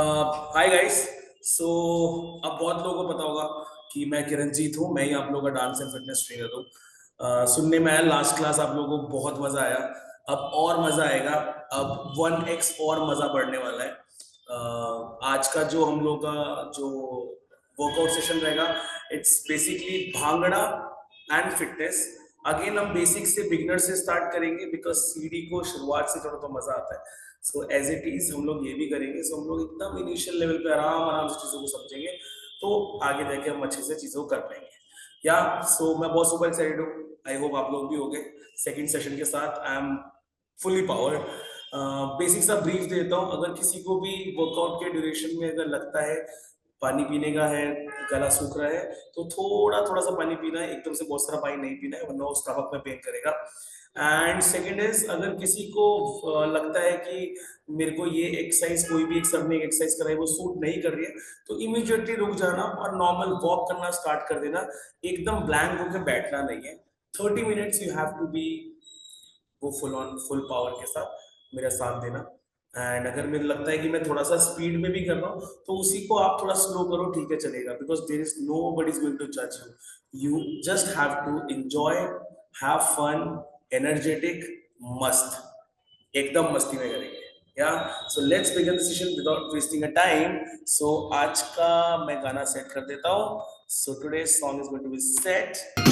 Hi guys. सो अब बहुत लोगों को पता होगा कि मैं किरणजीत हूँ। मैं ही आप लोगों का डांस एंड फिटनेस ट्रेनर हूँ। सुनने में आया लास्ट क्लास आप लोगों को बहुत मजा आया। अब और मजा आएगा। अब 1x और मजा बढ़ने वाला है। आज का जो हम लोग का जो वर्कआउट सेशन रहेगा, it's basically bhangra and fitness. Again हम बेसिक से बिगनर से स्टार्ट करेंगे बिकॉज सीढ़ी को शुरुआत से थोड़ा तो मजा आता है। सो एज इट इज हम लोग ये भी करेंगे। सो हम लोग एकदम इनिशियल लेवल पे आराम आराम से चीजों को समझेंगे, तो आगे जाके हम अच्छे से चीजों को कर पाएंगे। या सो मैं बहुत सुपर एक्साइटेड हूँ। आई होप आप लोग भी हो गए। सेकेंड सेशन के साथ I am fully power. Basic सा ब्रीफ देता हूँ। अगर किसी को भी वर्कआउट के ड्यूरेशन में अगर लगता है पानी पीने का है, गला सूख रहा है, तो थोड़ा थोड़ा सा पानी पीना है। एकदम से बहुत सारा पानी नहीं पीना है, वरना वो स्टमक में पेन करेगा। एंड सेकेंड इज, अगर किसी को लगता है कि मेरे को ये एक्सरसाइज, कोई भी एक सर ने एक्सरसाइज कराई वो सूट नहीं कर रही है, तो इमीडिएटली रुक जाना और नॉर्मल वॉक करना स्टार्ट कर देना। एकदम ब्लैंक होकर बैठना नहीं है। 30 minutes you have to be वो फुल ऑन फुल पावर के साथ मेरा साथ देना। एंड अगर मुझे लगता है कि मैं थोड़ा सा स्पीड में भी कर रहा हूँ, तो उसी को आप थोड़ा स्लो करो, ठीक है, चलेगा। Because there is nobody is going to जज you. You just have to enjoy, have fun, energetic, मस्त, एकदम मस्ती में करेंगे। या so let's begin the session without wasting a time. So आज का मैं गाना सेट कर देता हूँ। So today song is going to be set.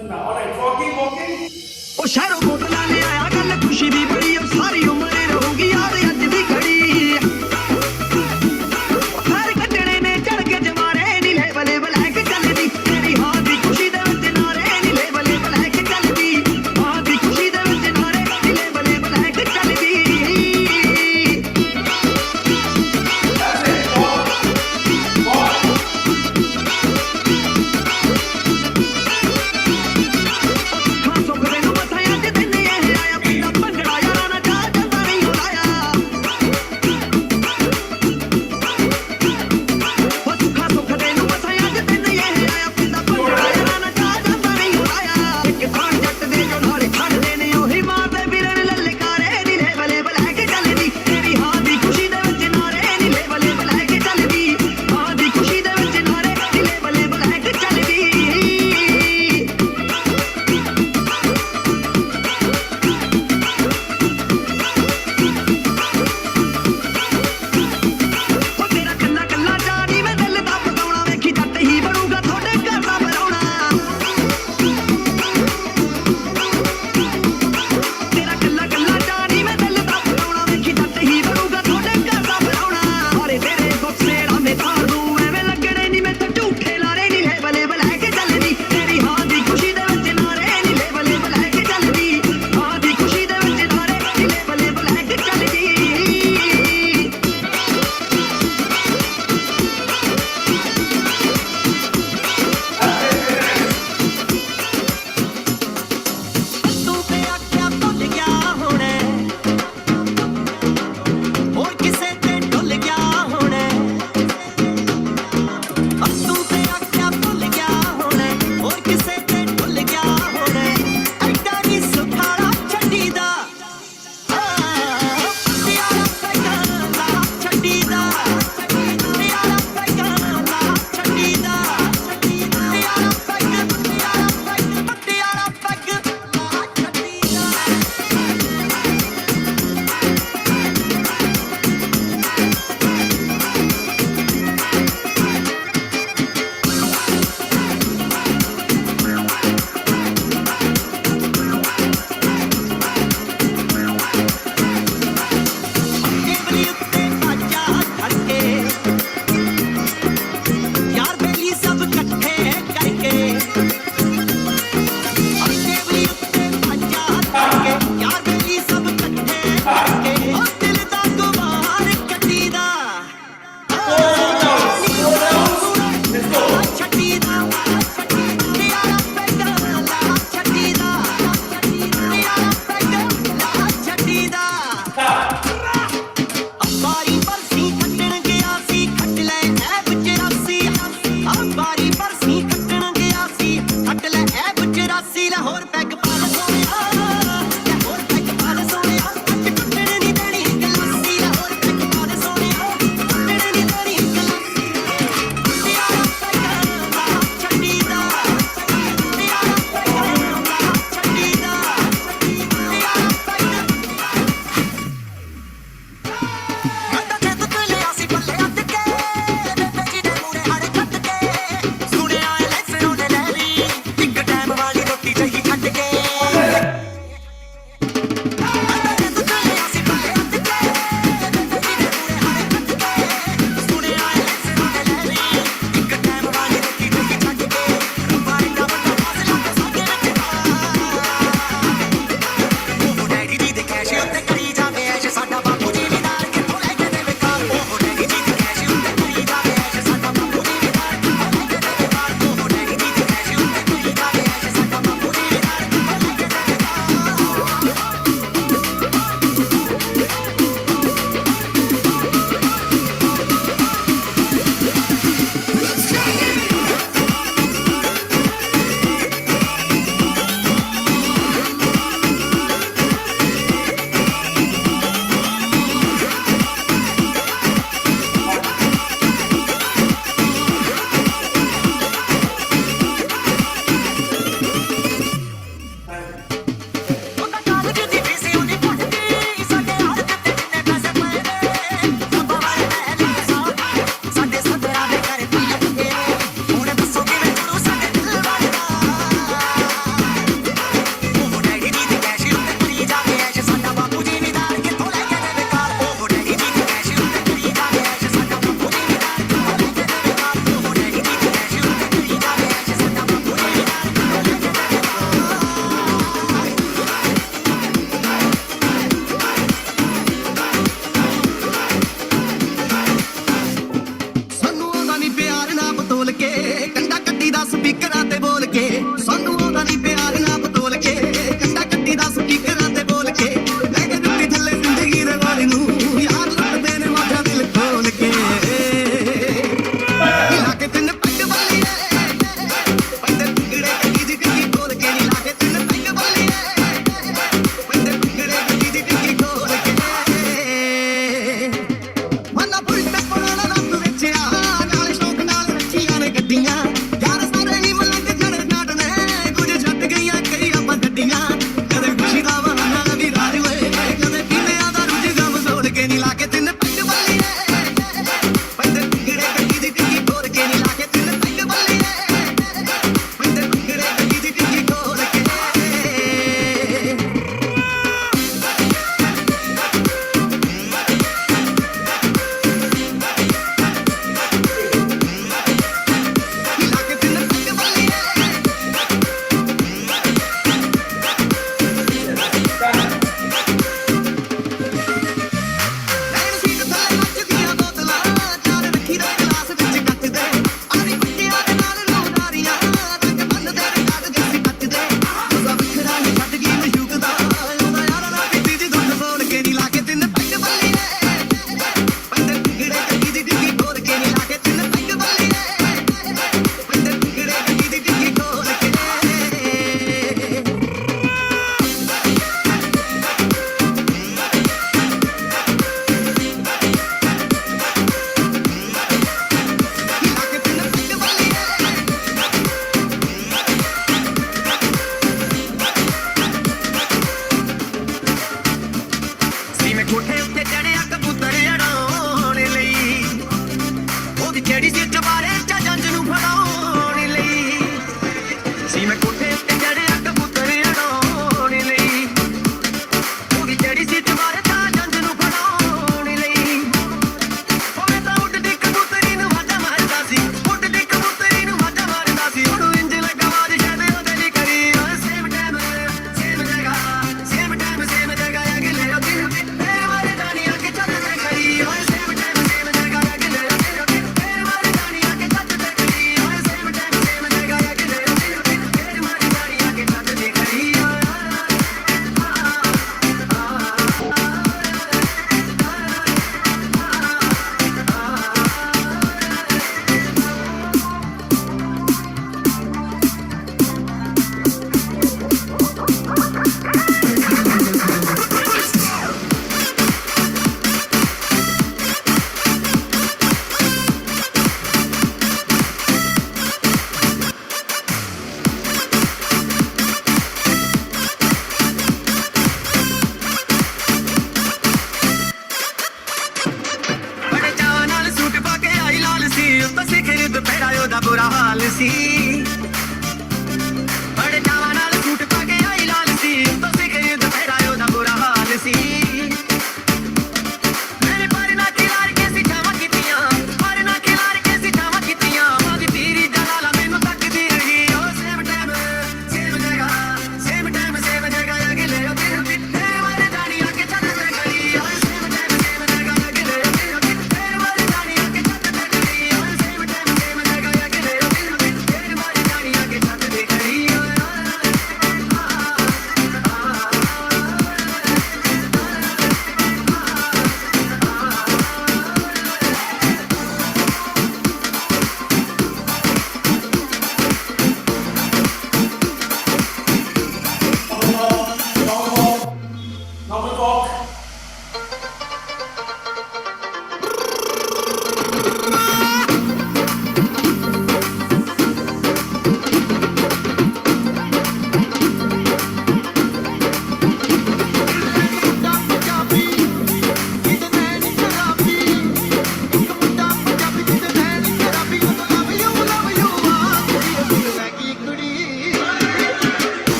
ਉਹ ਸ਼ਹਿਰੋਂ ਬੋਤਲਾਂ ਲੈ ਆਇਆ ਗੱਲ ਖੁਸ਼ੀ ਦੀ ਬੜੀ ਉਹ ਸਾਰੀ ਉਮਰ ਰਹੂਗੀ ਯਾਦ ਅੱਜ ਵੀ ਖੜੀ ਸਾਰੇ ਕੱਟਣੇ ਨੇ ਚੜ ਕੇ ਜਮਾਰੇ ਨੀ ਲੈ ਬਲੇ ਬਲੈਕ ਚੱਲਦੀ ਤੇਰੀ ਹਾਂ ਦੀ ਖੁਸ਼ੀ ਦੇ ਵਿੱਚ ਨਾਰੇ ਨੀ ਲੈ ਬਲੇ ਬਲੈਕ ਚੱਲਦੀ ਹਾਂ ਦੀ ਖੁਸ਼ੀ ਦੇ ਵਿੱਚ ਨਾਰੇ ਨੀ ਲੈ ਬਲੇ ਬਲੈਕ ਚੱਲਦੀ ਸੁੱਖ ਦੇ ਨੂੰ ਮਸਾਂ ਅੱਜ ਦਿਨ ਇਹ ਆਇਆ ਪਿੰਡਾ ਭੰਗੜਾ ਯਾਰਾਂ ਨਾਲ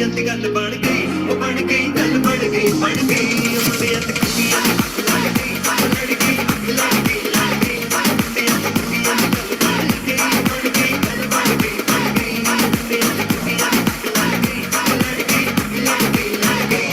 ਕੁੜੀਆਂ ਦੀ ਗੱਲ ਬਣ ਗਈ, ਉਹ ਬਣ ਗਈ ਗੱਲ ਬਣ ਗਈ, ਬਣ ਗਈ ਉਹ ਮੁੰਡਿਆਂ ਤੇ ਕੁੜੀਆਂ ਦੀ ਅੱਗ ਲੱਗ ਗਈ, ਲੜ ਗਈ ਅੱਗ ਲੱਗ ਗਈ, ਲੜ ਗਈ ਮੁੰਡਿਆਂ ਤੇ ਕੁੜੀਆਂ ਦੀ ਗੱਲ ਬਣ ਗਈ, ਬਣ ਗਈ ਗੱਲ ਬਣ ਗਈ, ਬਣ ਗਈ ਮੁੰਡਿਆਂ ਤੇ ਕੁੜੀਆਂ ਦੀ ਅੱਗ ਲੱਗ ਗਈ, ਲੜ ਗਈ ਅੱਗ ਲੱਗ ਗਈ, ਲੜ ਗਈ।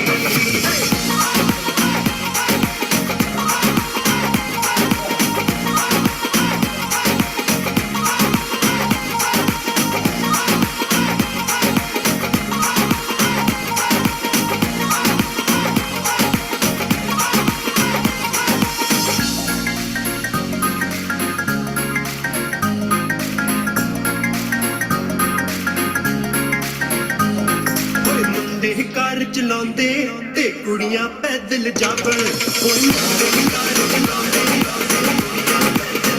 ਕਾਰ ਚਲਾਉਂਦੇ ਤੇ ਕੁੜੀਆਂ ਪੈਦਲ ਜਾਵਣ, ਹੁਣ ਮੁੰਡੇ ਕਾਰ ਚਲਾਉਂਦੇ ਕੁੜੀਆਂ ਪੈਦਲ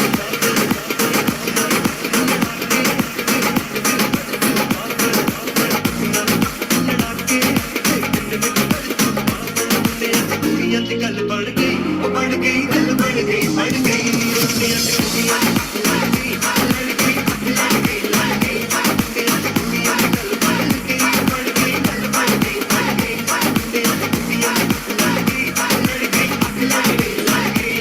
ਜਾਵਣ, ਲੜਾ ਕੇ ਪਿੰਡ ਵਿੱਚ ਪਰਚੂ ਪਾਵਣ, ਮੁੰਡਿਆਂ ਤੇ ਕੁੜੀਆਂ ਦੀ ਗੱਲ ਬਣ ਗਈ, ਉਹ ਬਣ ਗਈ ਗੱਲ ਬਣ ਗਈ, ਬਣ ਗਈ ਮੁੰਡਿਆਂ ਤੇ ਕੁੜੀਆਂ ਦੀ ਅੱਗ ਲੱਗ ਗਈ, ਲੜ ਗਈ ਅੱਗ ਲੱਗ ਗਈ, ਲੜ ਗਈ ਮੁੰਡਿਆਂ ਤੇ ਕੁੜੀਆਂ ਦੀ ਗੱਲ ਬਣ ਗਈ, ਬਣ ਗਈ ਗੱਲ ਬਣ ਗਈ, ਬਣ ਗਈ ਮੁੰਡਿਆਂ ਤੇ ਕੁੜੀਆਂ ਦੀ ਅੱਗ ਲੱਗ ਗਈ, ਲੜ ਗਈ ਅੱਗ ਲੱਗ ਗਈ, ਲੜ ਗਈ।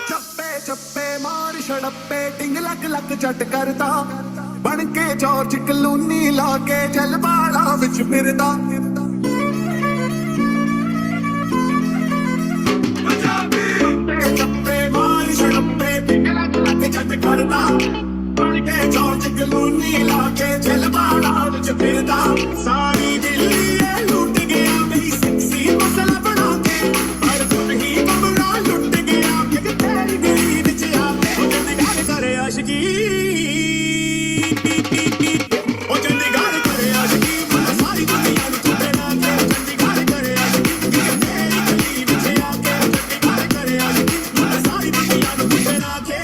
ਚੱਪੇ ਚੱਪੇ ਮਾਰ ਛੜੱਪੇ ਟਿੰਗ ਲੱਗ ਲੱਗ ਜੱਟ ਕਰਦਾ, ਬਣ ਕੇ ਜਾਰਜ ਕਲੂਨੀ ਲਾ ਕੇ ਜਲਵਾਲਾ ਵਿੱਚ ਫਿਰਦਾ। ਚੱਪੇ ਮਾਰ ਛੜੱਪੇ ਟਿੰਗ ਲੱਗ ਲੱਗ ਜੱਟ ਕਰਦਾ, ਬਣ ਕੇ ਜਾਰਜ ਕਲੂਨੀ ਲਾ ਕੇ ਜਲਵਾਲਾ ਵਿੱਚ ਫਿਰਦਾ। ਸਾਰੀ ਦਿੱਲੀ ਇਹ ਲੁੱਟ ਗਿਆ ਮੇਰੀ ਸੈਕਸੀ ਮਸਲਾ ਬਣਾ ਕੇ, ਪਰ ਖੁਦ ਹੀ ਕਮਰਾ ਲੁੱਟ ਗਿਆ ਕਿ ਤੇਰੀ ਗਲੀ ਵਿੱਚ ਆ ਕੇ। ਉਹ ਚੰਡੀਗੜ੍ਹ ਕਰੇ ਆਸ਼ਕੀ, ਉਹ ਚੰਡੀਗੜ੍ਹ ਕਰੇ ਆਸ਼ਕੀ, ਮੈਂ ਸਾਰੀ ਦੁਨੀਆ ਨੂੰ ਚੁੱਪੇ ਲਾ ਕੇ। ਚੰਡੀਗੜ੍ਹ ਕਰੇ ਆਸ਼ਕੀ ਕਿ ਤੇਰੀ ਗਲੀ ਵਿੱਚ ਆ ਕੇ। ਚੰਡੀਗੜ੍ਹ ਕਰੇ ਆਸ਼ਕੀ, ਮੈਂ ਸਾਰੀ ਦੁਨੀਆ ਨੂੰ ਚੁੱਪੇ ਲਾ ਕੇ।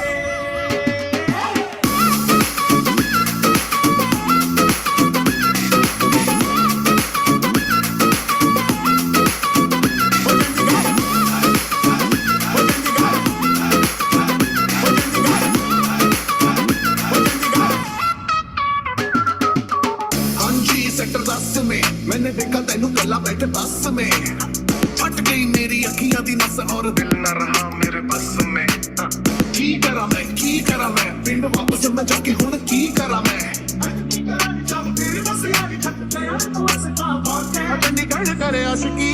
सेक्टर 10 में मैंने देखा तेनू कला बैठे बस में, फट गई मेरी अखियां दी नस और दिल न रहा मेरे बस में। की करा मैं पिंड वापस मैं जाके हुण की करा मैं, जब तेरी बस यारी छत पे तू ऐसे चंडीगढ़ करे आशिकी।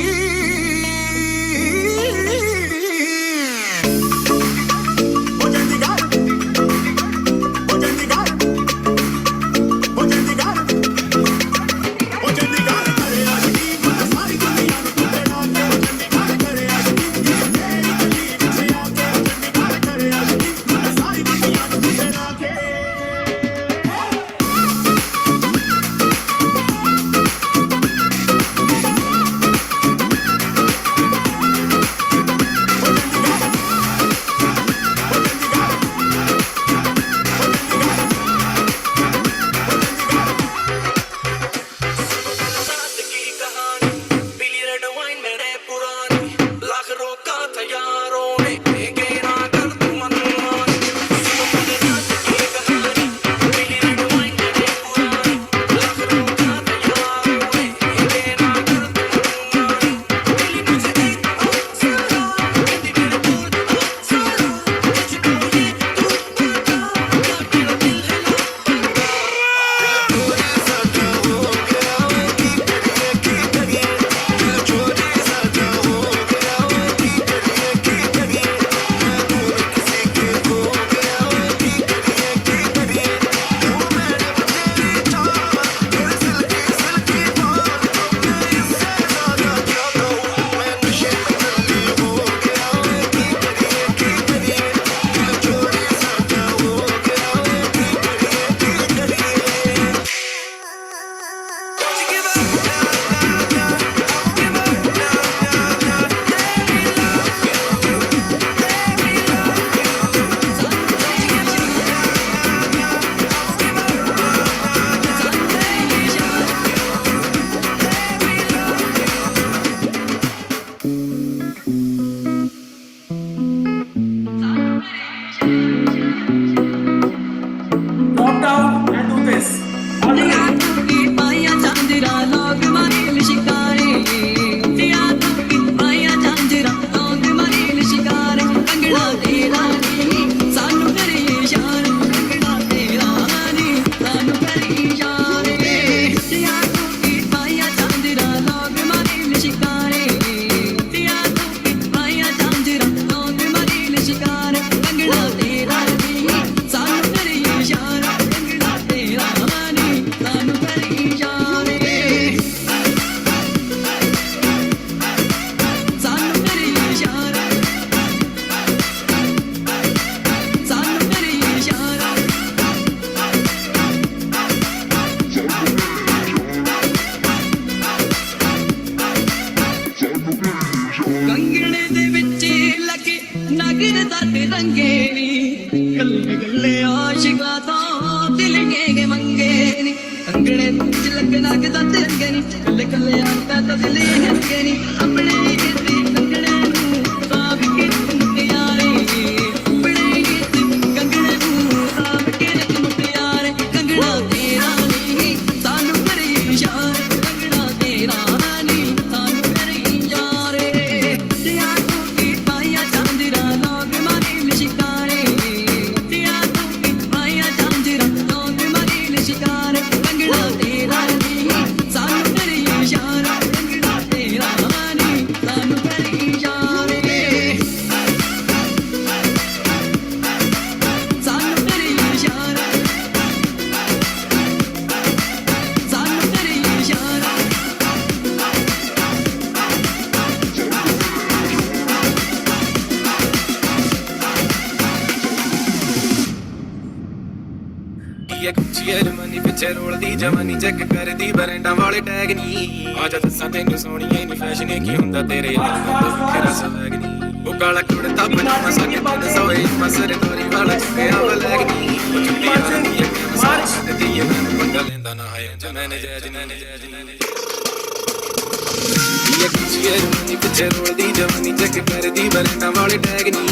दिल मंगे नी अंगड़े च लगना कि दत रंगे नी कल्ले कल्ले आता तो दिल हंगे नी अपने इसी कंगड़े नू साब के मुटियारे अपने इसी कंगड़े नू साब के मुटियारे कंगड़ा तेरा नहीं सानू करे इशारे कंगड़ा तेरा नहीं सानू करे इशारे दिया टूटी पाया चांदरा लोग मारे शिकारे दिया टूटी पाया चांदरा लोग मारे शिकारे कंगड़ा तेरा नहीं सानू करे इशारे कंगड़ा तेरा नहीं सानू करे इशारे सानू करे इशारे सानू करे इशारे ये कुचियर मनी पिछे रोलदी जवानी चेक करदी बरंडा वाले टैग नी आजा दस्सां तैनू सोहणीए नी फैशन की हुंदा तेरे यार दा फिरा स्वैग नी ओ काला कुड़ता पजामा साके तेरे सोए मसरे तोरी वाला चुकिया वलैग नी ओ चुट्टी यार दी एक मसाज ते दिए मैं पंगा लेंदा ना है जो मैंने जैज ये कुचियर मनी पिछे रोलदी जवानी चेक करदी बरंडा वाले टैग नी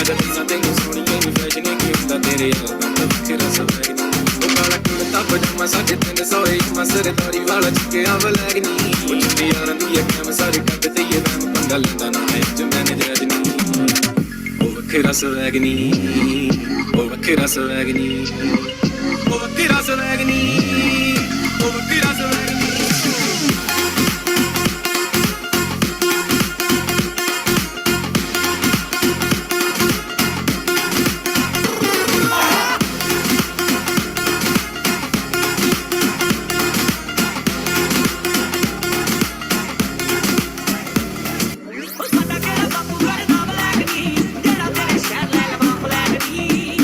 आजा दस्सां तैनू सोहणीए नी फैशन की हुंदा तेरे यार दा फिरा स्वैग नी काला कुड़ता पजामा साके तेरे सोए मसरे तोरी वाला चुकिया वलैग नी ओ चुट्टी यार दी एक मसाज कट ते ये मैं पंगा लेंदा ना है जो मैंने जैज ओ वखरा स्वैग नी ओ वखरा स्वैग नी ओ वखरा स्वैग नी ओ वखरा स्वैग नी ਸਾਡਾ ਕਿਹੜਾ ਬਾਪੂ ਕਰਦਾ ਬਲੈਕ ਨੀ ਜਿਹੜਾ ਤੇਰੇ ਸ਼ਹਿਰ ਲੈ ਲਵਾਂ ਬਲੈਕ ਨੀ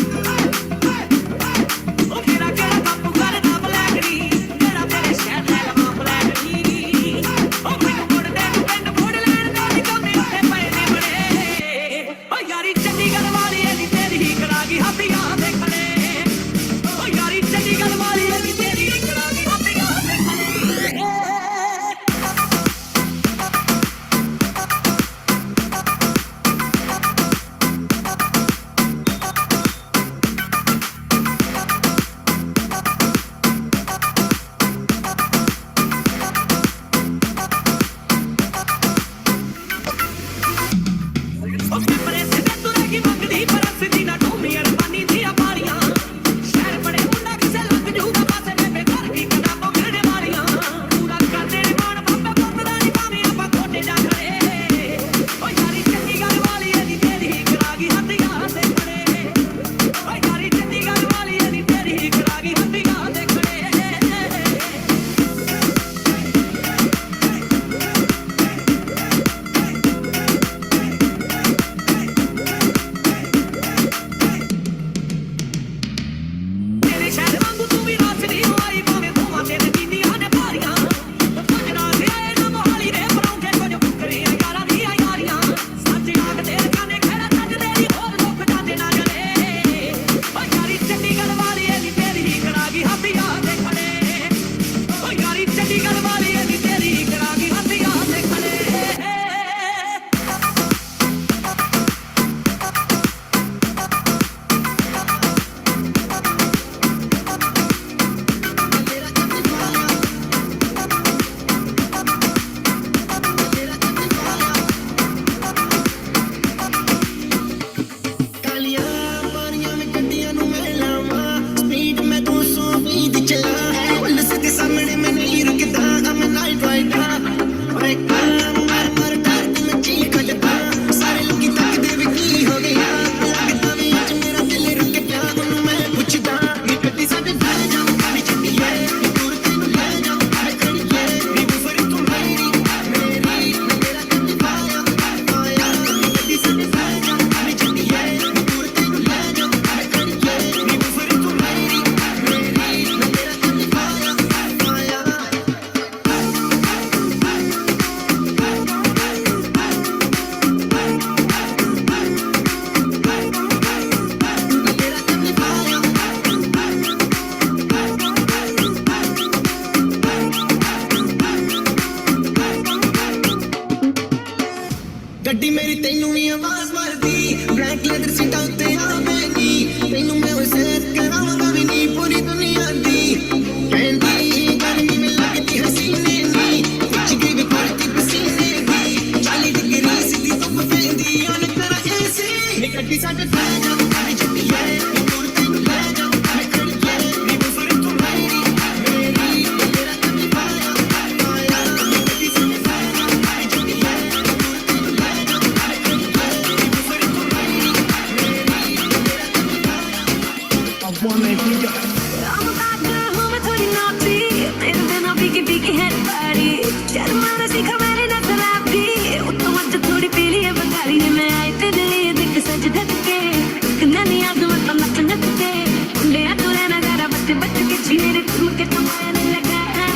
बच बच के छीने रे तुम के तुम्हारे लगा है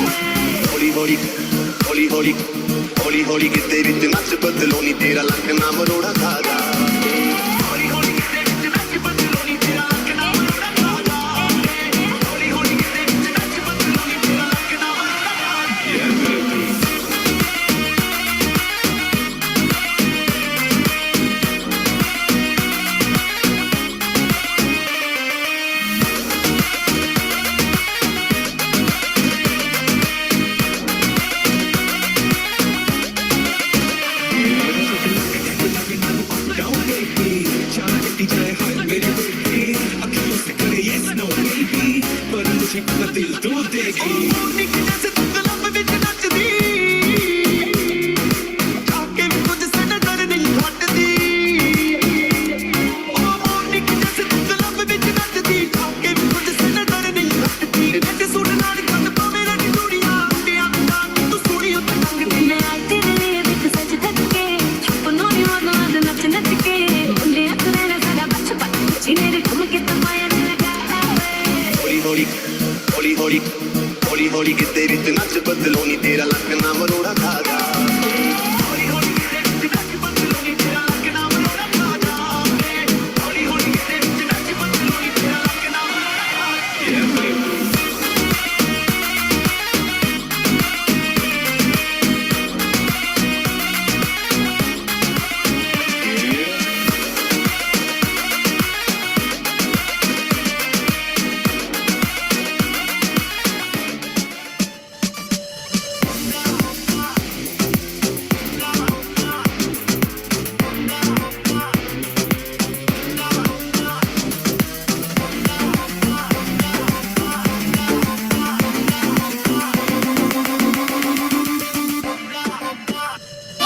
ਹੌਲੀ ਹੌਲੀ ਹੌਲੀ ਹੌਲੀ ਹੌਲੀ ਹੌਲੀ ਕਿਤੇ ਵਿੱਚ ਨੱਚ ਬਦਲੋ ਨੀ ਤੇਰਾ ਲੱਕ ਨਾ ਮਰੋੜਾ ਖਾ ਜਾ ਹੌਲੀ ਹੌਲੀ ਕਿਤੇ ਵਿੱਚ ਨੱਚ ਬਦਲੋ ਨੀ ਤੇਰਾ ਲੱਕ ਨਾ ਮਰੋੜਾ ਖਾ ਜਾ ਹੌਲੀ ਹੌਲੀ ਕਿਤੇ ਵਿੱਚ ਨੱਚ ਬਦਲੋ ਨੀ ਤੇਰਾ ਲੱਕ ਨਾ ਮਰੋੜਾ ਖਾ ਜਾ ਨਿੱਕ ਜੈਸੇ ਤੂੰ ਕਲੱਬ ਵਿੱਚ ਨੱਚਦੀ ਆਕੇ ਵੀ ਕੁਝ ਸਾਡਾ ਡਰ ਨਹੀਂ ਹਟਦੀ ਉਹ ਨਿੱਕ ਜੈਸੇ ਤੂੰ ਕਲੱਬ ਵਿੱਚ ਨੱਚਦੀ ਆਕੇ ਵੀ ਕੁਝ ਸਾਡਾ ਡਰ ਨਹੀਂ ਹਟਦੀ ਐਡੇ ਸੂਟ ਨਾਲ ਕੰਨ ਪਾਵੇਂ ਰੜੀ ਚੂੜੀਆਂ ਮੁੰਡਿਆਂ ਦਾ ਤੂੰ ਸੋਹਣੀ ਉੱਤੇ ਲੰਘਦੀ मैं आई तेरे लिए बिक सज धज के छुपनों नी वो नाद नच नच के मुंडे अखरे ना सादा बच बच छीने रे तुम के तुम्हारे लगा है ਹੌਲੀ ਹੌਲੀ ਹੌਲੀ ਹੌਲੀ ਹੌਲੀ ਹੌਲੀ ਕਿਤੇ ਵਿੱਚ ਨੱਚ ਬਦਲੋ ਨੀ ਤੇਰਾ ਲੱਕ ਨਾ ਮਰੋੜਾ ਖਾ ਜਾ ਹੌਲੀ ਹੌਲੀ ਕਿਤੇ ਵਿੱਚ ਨੱਚ ਬਦਲੋ ਨੀ ਤੇਰਾ ਲੱਕ ਨਾ ਮਰੋੜਾ ਖਾ ਜਾ ਹੌਲੀ ਹੌਲੀ ਕਿਤੇ ਵਿੱਚ ਨੱਚ ਬਦਲੋ ਨੀ ਤੇਰਾ ਲੱਕ ਨਾ ਮਰੋੜਾ ਖਾ ਜਾ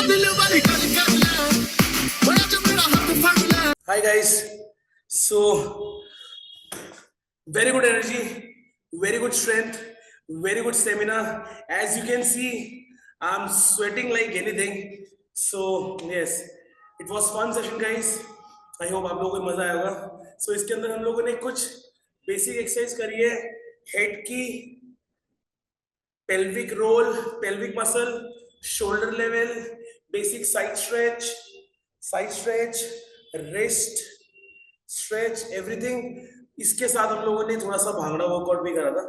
दिल वाली गल कर ले बड़ा जो मेरा हाथ फड़ ले Hi guys. So very good energy, very good strength, very good stamina. As you can see, I'm sweating like anything. So yes, it was fun session guys. I hope आप लोगों को मजा आया होगा. So इसके अंदर हम लोगों ने कुछ बेसिक एक्सरसाइज करी है. हेड की, pelvic roll, pelvic muscle, shoulder level, basic side stretch, wrist stretch, everything. इसके साथ हम लोगों ने थोड़ा सा भांगड़ा वर्कआउट भी करा था.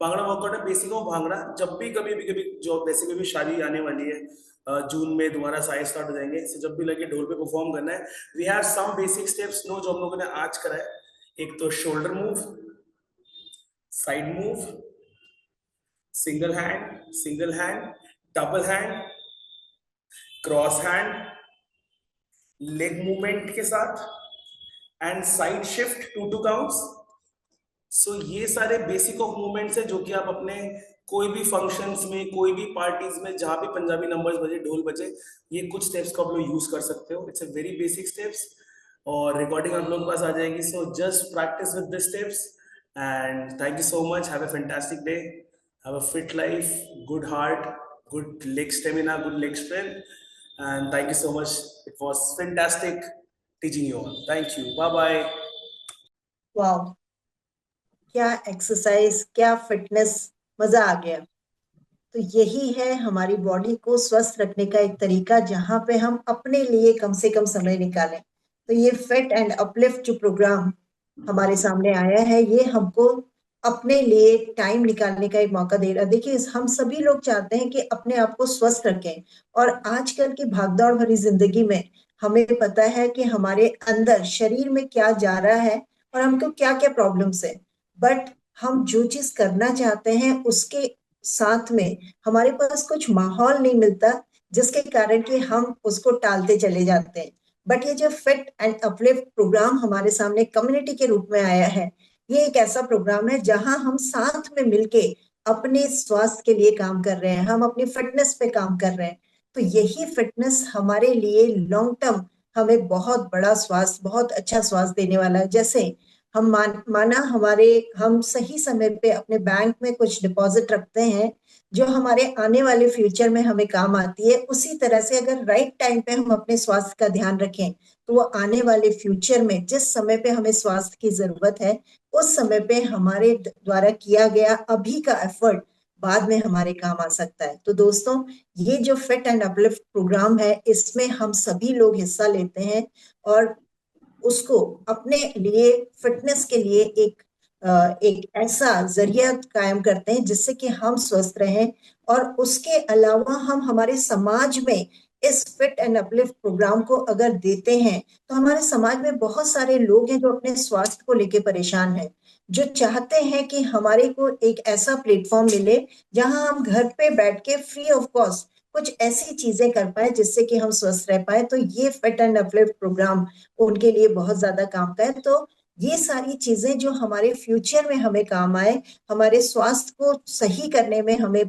भांगड़ा वर्कआउट है बेसिक ऑफ भांगड़ा. जब भी कभी जो वैसे भी शादी आने वाली है, जून में दोबारा साइज स्टार्ट हो जाएंगे, so जब भी लगे ढोल पे परफॉर्म करना है. We have some basic steps no जो हम लोगों ने आज करा है. एक तो shoulder move, side move, single hand, double hand, cross hand, leg movement के साथ and side shift 2 counts. So ये सारे बेसिक ऑफ मूवमेंट्स है जो कि आप अपने कोई भी फंक्शंस में, कोई भी पार्टीज में, जहां भी पंजाबी नंबर्स बजे, ढोल बजे, ये कुछ स्टेप्स को आप लोग यूज कर सकते हो. It's a very basic steps और रिकॉर्डिंग आप लोगों के पास आ जाएगी. So just practice with this steps and thank you so much. Have a fantastic day, have a fit life, good heart, good leg stamina, good leg strength, and thank you so much. It was fantastic teaching you all. Thank you. Bye bye. वाह, क्या exercise, क्या fitness, मजा आ गया. तो यही है हमारी body को स्वस्थ रखने का एक तरीका, जहां पे हम अपने लिए कम से कम समय निकालें. तो ये फिट एंड अपलिफ्ट जो प्रोग्राम हमारे सामने आया है, ये हमको अपने लिए टाइम निकालने का एक मौका दे रहा है. देखिए, हम सभी लोग चाहते हैं कि अपने आप को स्वस्थ रखें, और आजकल की भागदौड़ भरी जिंदगी में हमें पता है कि हमारे अंदर शरीर में क्या जा रहा है और हमको क्या क्या प्रॉब्लम्स है. बट हम जो चीज करना चाहते हैं उसके साथ में हमारे पास कुछ माहौल नहीं मिलता, जिसके कारण कि हम उसको टालते चले जाते हैं. बट ये जो फिट एंड अपलिफ्ट प्रोग्राम हमारे सामने कम्युनिटी के रूप में आया है, ये एक ऐसा प्रोग्राम है जहां हम साथ में मिलके अपने स्वास्थ्य के लिए काम कर रहे हैं, हम अपनी फिटनेस पे काम कर रहे हैं. तो यही फिटनेस हमारे लिए लॉन्ग टर्म हमें बहुत बड़ा स्वास्थ्य, बहुत अच्छा स्वास्थ्य देने वाला है. जैसे हम माना हम सही समय पे अपने बैंक में कुछ डिपॉजिट रखते हैं जो हमारे आने वाले फ्यूचर में हमें काम आती है, उसी तरह से अगर राइट टाइम पे हम अपने स्वास्थ्य का ध्यान रखें तो वो आने वाले फ्यूचर में जिस समय पे हमें स्वास्थ्य की जरूरत है उस समय पे हमारे द्वारा किया गया अभी का एफर्ट बाद में हमारे काम आ सकता है। तो दोस्तों, ये जो फिट एंड अपलिफ्ट प्रोग्राम है, इसमें हम सभी लोग हिस्सा लेते हैं और उसको अपने लिए, फिटनेस के लिए एक ऐसा जरिया कायम करते हैं जिससे कि हम स्वस्थ रहें। और उसके अलावा हम हमारे समाज में इस फिट एंड अपलिफ्ट प्रोग्राम को अगर देते हैं तो हमारे समाज में बहुत सारे लोग हैं जो अपने स्वास्थ्य को लेके परेशान हैं, जो चाहते हैं कि हमारे को एक ऐसा प्लेटफॉर्म मिले जहां हम घर पे बैठ के फ्री ऑफ कॉस्ट कुछ ऐसी चीजें कर पाए जिससे कि हम स्वस्थ रह पाए। तो ये फिट एंड अपलिफ्ट प्रोग्राम उनके लिए बहुत ज्यादा काम का है। तो ये सारी चीजें जो हमारे फ्यूचर में हमें काम आए, हमारे स्वास्थ्य को सही करने में हमें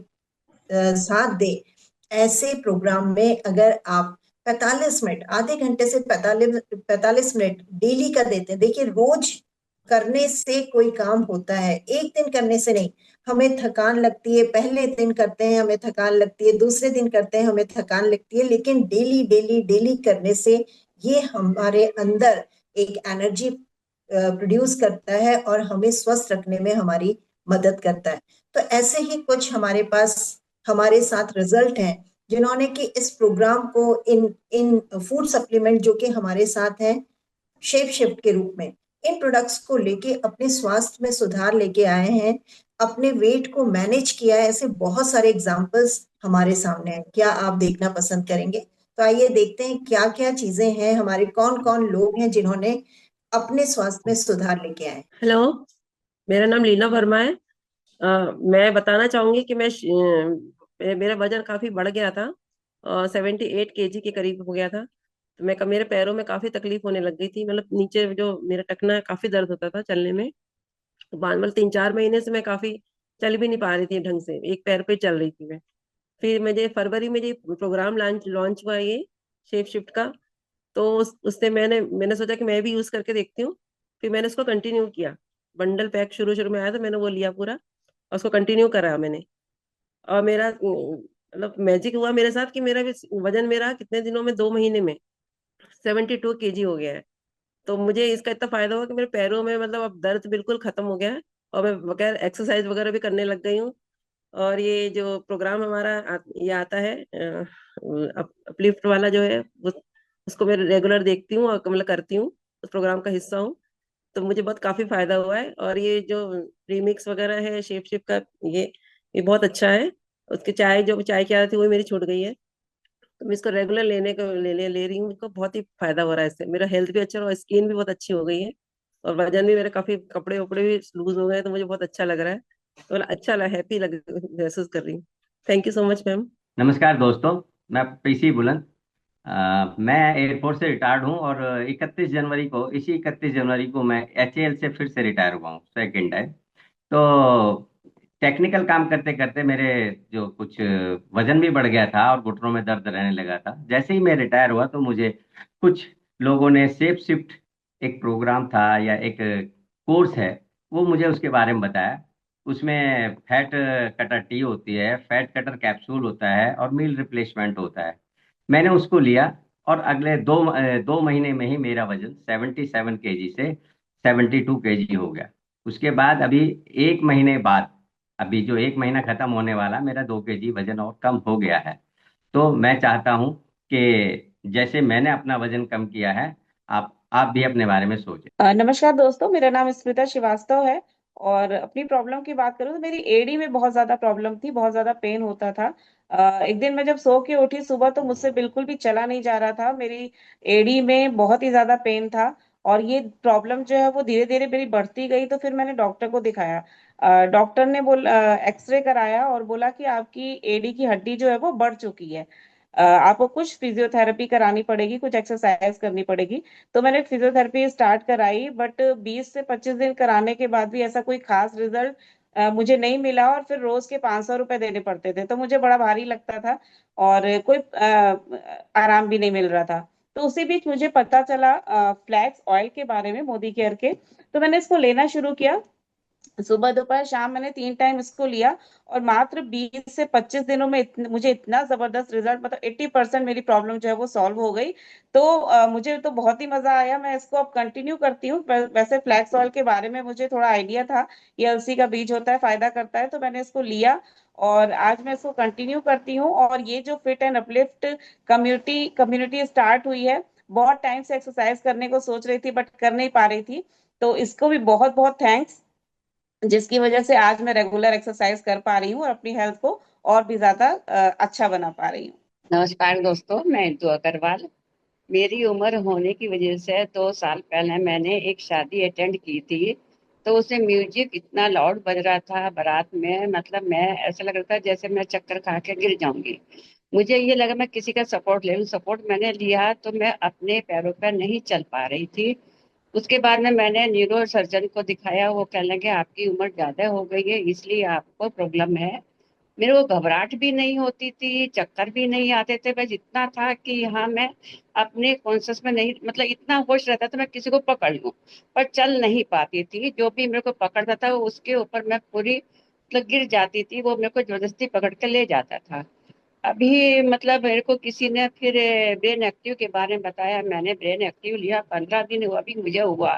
साथ दे, ऐसे प्रोग्राम में अगर आप 45 मिनट, आधे घंटे से 45 मिनट डेली का देते हैं। देखिए, रोज करने से कोई काम होता है, एक दिन करने से नहीं। हमें थकान लगती है, पहले दिन करते हैं हमें थकान लगती है, दूसरे दिन करते हैं हमें थकान लगती है, लेकिन डेली डेली डेली करने से ये हमारे अंदर एक एनर्जी प्रोड्यूस करता है और हमें स्वस्थ रखने में हमारी मदद करता है। तो ऐसे ही कुछ हमारे पास हमारे साथ रिजल्ट हैं जिन्होंने कि इस प्रोग्राम को इन इन फूड सप्लीमेंट जो कि हमारे साथ हैं शेप शिफ्ट के रूप में, इन प्रोडक्ट्स को लेके अपने स्वास्थ्य में सुधार लेके आए हैं, अपने वेट को मैनेज किया है। ऐसे बहुत सारे एग्जांपल्स हमारे सामने हैं। क्या आप देखना पसंद करेंगे? तो आइए देखते हैं क्या क्या चीजें हैं, हमारे कौन कौन लोग हैं जिन्होंने अपने स्वास्थ्य में सुधार लेके आए। हेलो, मेरा नाम लीना वर्मा है। मैं बताना चाहूंगी कि मेरा वजन काफी बढ़ गया था, 78 kg के करीब हो गया था। तो मेरे पैरों में काफी तकलीफ होने लग गई थी, मतलब नीचे जो मेरा टखना है काफी दर्द होता था चलने में। तो बाद मतलब 3-4 महीने से मैं काफी चल भी नहीं पा रही थी ढंग से, एक पैर पे चल रही थी मैं। फिर मुझे फरवरी में ये प्रोग्राम लॉन्च लॉन्च हुआ, ये शेप शिफ्ट का। तो उससे मैंने सोचा कि मैं भी यूज करके देखती हूँ। फिर मैंने उसको कंटिन्यू किया। बंडल पैक शुरू शुरू में आया तो मैंने वो लिया पूरा, और उसको कंटिन्यू करा मैंने। और मेरा मतलब मैजिक हुआ मेरे साथ कि मेरा भी वजन मेरा कितने दिनों में, 2 महीने में 72 kg हो गया है। तो मुझे इसका इतना फायदा हुआ कि मेरे पैरों में मतलब अब दर्द बिल्कुल खत्म हो गया है, और मैं बगैर एक्सरसाइज वगैरह भी करने लग गई हूँ। और ये जो प्रोग्राम हमारा ये आता है अपलिफ्ट वाला जो है, उसको मैं रेगुलर देखती हूँ और मतलब करती हूँ, उस प्रोग्राम का हिस्सा हूँ। तो मुझे बहुत काफी फायदा हुआ है। और ये जो प्रीमिक्स वगैरह है शेप शेप का, ये बहुत अच्छा है। उसकी चाय की आदत थी वो मेरी छूट गई है। तो मैं इसको रेगुलर ले रही हूँ। मुझको बहुत ही फायदा हो रहा है इससे, मेरा हेल्थ भी अच्छा और स्किन भी बहुत अच्छी हो गई है। और वजन भी मेरे काफी, कपड़े वपड़े भी लूज हो गए, तो मुझे बहुत अच्छा लग रहा है। तो अच्छा लग हैप्पी लग महसूस कर रही हूँ। Thank you so much ma'am. नमस्कार दोस्तों। मैं पीसी बुलंद। मैं एयरफोर्स से रिटायर्ड हूं और 31 जनवरी को मैं एचएएल से फिर से रिटायर हुआ हूं, सेकेंड टाइम। तो टेक्निकल काम करते करते मेरे जो कुछ वजन भी बढ़ गया था और घुटनों में दर्द रहने लगा था। जैसे ही मैं रिटायर हुआ तो मुझे कुछ लोगों ने सेफ शिफ्ट, एक प्रोग्राम था या एक कोर्स है, वो मुझे उसके बारे में बताया। उसमें फैट कटर टी होती है, फैट कटर कैप्सूल होता है और मील रिप्लेसमेंट होता है। मैंने उसको लिया और अगले 2 महीने में ही मेरा वजन 77 kg से 72 kg हो गया। उसके बाद अभी 1 महीने बाद, अभी जो 1 महीना खत्म होने वाला, मेरा 2 kg वजन और कम हो गया है। तो मैं चाहता हूं कि जैसे मैंने अपना वजन कम किया है, आप भी अपने बारे में सोचें। नमस्कार दोस्तों, मेरा नाम स्मिता श्रीवास्तव है। और अपनी प्रॉब्लम की बात करूं तो मेरी एडी में बहुत ज्यादा प्रॉब्लम थी, बहुत ज्यादा पेन होता था। एक दिन मैं जब सो के उठी सुबह तो मुझसे बिल्कुल भी चला नहीं जा रहा था, मेरी एडी में बहुत ही ज्यादा पेन था। और ये प्रॉब्लम जो है वो धीरे धीरे मेरी बढ़ती गई, तो फिर मैंने डॉक्टर को दिखाया। डॉक्टर ने एक्सरे कराया और बोला कि आपकी एडी की हड्डी जो है वो बढ़ चुकी है। आपको कुछ फिजियोथेरेपी करानी पड़ेगी, कुछ एक्सरसाइज करनी पड़ेगी। तो मैंने फिजियोथेरेपी स्टार्ट कराई, बट 20 से 25 दिन कराने के बाद भी ऐसा कोई खास रिजल्ट मुझे नहीं मिला। और फिर रोज के 500 रुपए देने पड़ते थे, तो मुझे बड़ा भारी लगता था और कोई आराम भी नहीं मिल रहा था। तो उसी बीच मुझे पता चला फ्लैक्स ऑयल के बारे में, मोदी केयर के। तो मैंने इसको लेना शुरू किया। सुबह दोपहर शाम मैंने 3 टाइम इसको लिया, और मात्र 20 से 25 दिनों में मुझे इतना जबरदस्त रिजल्ट, मतलब 80% मेरी प्रॉब्लम जो है वो सॉल्व हो गई। तो मुझे तो बहुत ही मजा आया, मैं इसको अब कंटिन्यू करती हूँ। वैसे फ्लैक्स ऑयल के बारे में मुझे थोड़ा आइडिया था, ये अलसी का बीज होता है, फायदा करता है, तो मैंने इसको लिया और आज मैं इसको कंटिन्यू करती हूँ। और ये जो fit and uplift community community start हुई है, बहुत टाइम से एक्सरसाइज करने को सोच रही थी बट कर नहीं पा रही थी, तो इसको भी बहुत बहुत थैंक्स, जिसकी वजह से आज मैं रेगुलर एक्सरसाइज कर पा रही हूँ और अपनी हेल्थ को और भी ज्यादा अच्छा बना पा रही हूँ। नमस्कार दोस्तों, मैं इंदु अग्रवाल। मेरी उम्र होने की वजह से 2 साल पहले मैंने एक शादी अटेंड की थी। तो उसमें म्यूजिक इतना लाउड बज रहा था बारात में, मतलब मैं ऐसा लग रहा था जैसे मैं चक्कर खा के गिर जाऊंगी। मुझे ये लगा मैं किसी का सपोर्ट ले लूं। सपोर्ट मैंने लिया तो मैं अपने पैरों पर नहीं चल पा रही थी। उसके बाद में मैंने न्यूरो सर्जन को दिखाया। वो कहने लगे आपकी उम्र ज्यादा हो गई है, इसलिए आपको प्रॉब्लम है। मेरे को घबराहट भी नहीं होती थी, चक्कर भी नहीं आते थे। बस इतना था कि यहाँ मैं अपने कॉन्शियस में नहीं, मतलब इतना होश रहता था मैं किसी को पकड़ लूं, पर चल नहीं पाती थी। जो भी मेरे को पकड़ता था उसके ऊपर मैं पूरी मतलब गिर जाती थी। वो मेरे को जबरदस्ती पकड़ के ले जाता था। अभी मतलब मेरे को किसी ने फिर ब्रेन एक्टिव के बारे में बताया। मैंने ब्रेन एक्टिव लिया, 15 दिन हुआ भी मुझे हुआ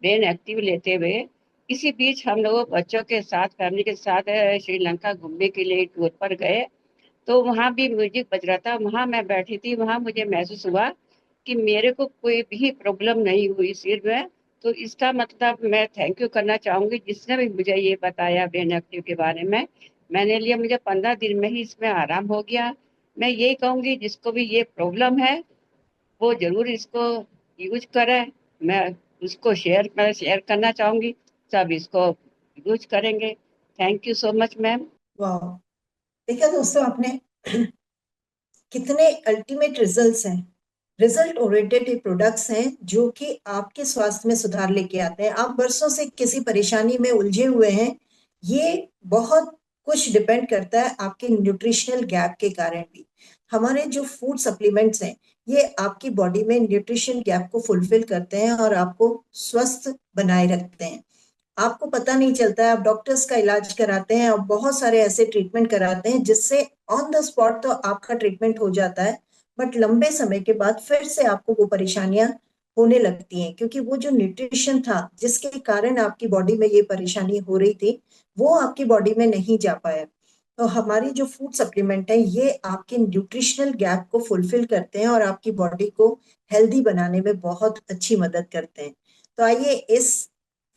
ब्रेन एक्टिव लेते हुए। इसी बीच हम लोग बच्चों के साथ, फैमिली के साथ श्रीलंका घूमने के लिए टूर पर गए। तो वहां भी म्यूजिक बज रहा था, वहां मैं बैठी थी, वहां मुझे महसूस हुआ कि मेरे को कोई भी प्रॉब्लम नहीं हुई सिर में। तो इसका मतलब मैं थैंक यू करना चाहूंगी जिसने भी मुझे ये बताया ब्रेन एक्टिव के बारे में। मैंने लिया, मुझे 15 दिन में ही इसमें आराम हो गया। मैं यही कहूंगी जिसको भी ये प्रॉब्लम है वो जरूर इसको यूज करें। मैं मैं शेयर करना चाहूंगी, सब इसको यूज करेंगे। Thank you so much ma'am. वाह, देखा दोस्तों आपने कितने अल्टीमेट रिजल्ट्स हैं। रिजल्ट ओरिएंटेड प्रोडक्ट्स हैं जो कि आपके स्वास्थ्य में सुधार लेके आते हैं। आप वर्षों से किसी परेशानी में उलझे हुए हैं, ये बहुत कुछ डिपेंड करता है आपके न्यूट्रिशनल गैप के कारण भी। हमारे जो फूड सप्लीमेंट्स हैं ये आपकी बॉडी में न्यूट्रिशन गैप को फुलफिल करते हैं और आपको स्वस्थ बनाए रखते हैं। आपको पता नहीं चलता है, आप डॉक्टर्स का इलाज कराते हैं और बहुत सारे ऐसे ट्रीटमेंट कराते हैं जिससे ऑन द स्पॉट तो आपका ट्रीटमेंट हो जाता है, बट लंबे समय के बाद फिर से आपको वो परेशानियां होने लगती हैं, क्योंकि वो जो न्यूट्रिशन था जिसके कारण आपकी बॉडी में ये परेशानी हो रही थी वो आपकी बॉडी में नहीं जा पाया। तो हमारी जो फूड सप्लीमेंट है ये आपके न्यूट्रिशनल गैप को फुलफिल करते हैं और आपकी बॉडी को हेल्दी बनाने में बहुत अच्छी मदद करते हैं। तो आइए इस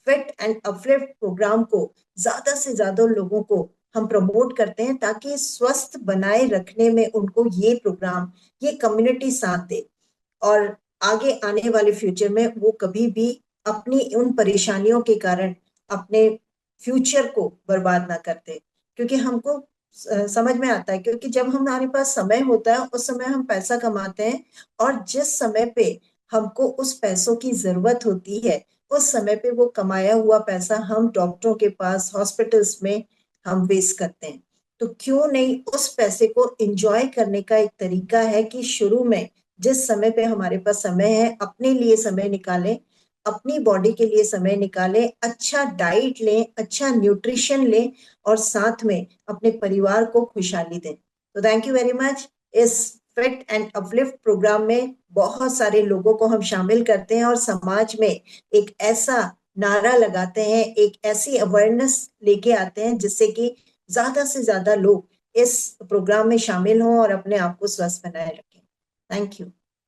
फिट एंड अपलिफ्ट प्रोग्राम को ज्यादा से ज्यादा लोगों को हम प्रमोट करते हैं ताकि स्वस्थ बनाए रखने में उनको ये प्रोग्राम, ये कम्युनिटी साथ दे और आगे आने वाले फ्यूचर में वो कभी भी अपनी उन परेशानियों के कारण अपने फ्यूचर को बर्बाद ना करते। क्योंकि हमको समझ में आता है, क्योंकि जब हमारे पास समय होता है उस समय हम पैसा कमाते हैं, और जिस समय पे हमको उस पैसों की जरूरत होती है उस समय पे वो कमाया हुआ पैसा हम डॉक्टरों के पास, हॉस्पिटल्स में हम वेस्ट करते हैं। तो क्यों नहीं उस पैसे को एंजॉय करने का एक तरीका है कि शुरू में जिस समय पे हमारे पास समय है अपने लिए समय निकालें, अपनी बॉडी के लिए समय निकालें, अच्छा डाइट लें, अच्छा न्यूट्रिशन लें और साथ में अपने परिवार को खुशहाली दें। तो थैंक यू वेरी मच। इस फिट एंड अपलिफ्ट प्रोग्राम में बहुत सारे लोगों को हम शामिल करते हैं और समाज में एक ऐसा नारा लगाते हैं, एक ऐसी अवेयरनेस लेके आते हैं जिससे कि ज्यादा से ज्यादा लोग इस प्रोग्राम में शामिल हों और अपने आप को स्वस्थ बनाए रखें। Thank you.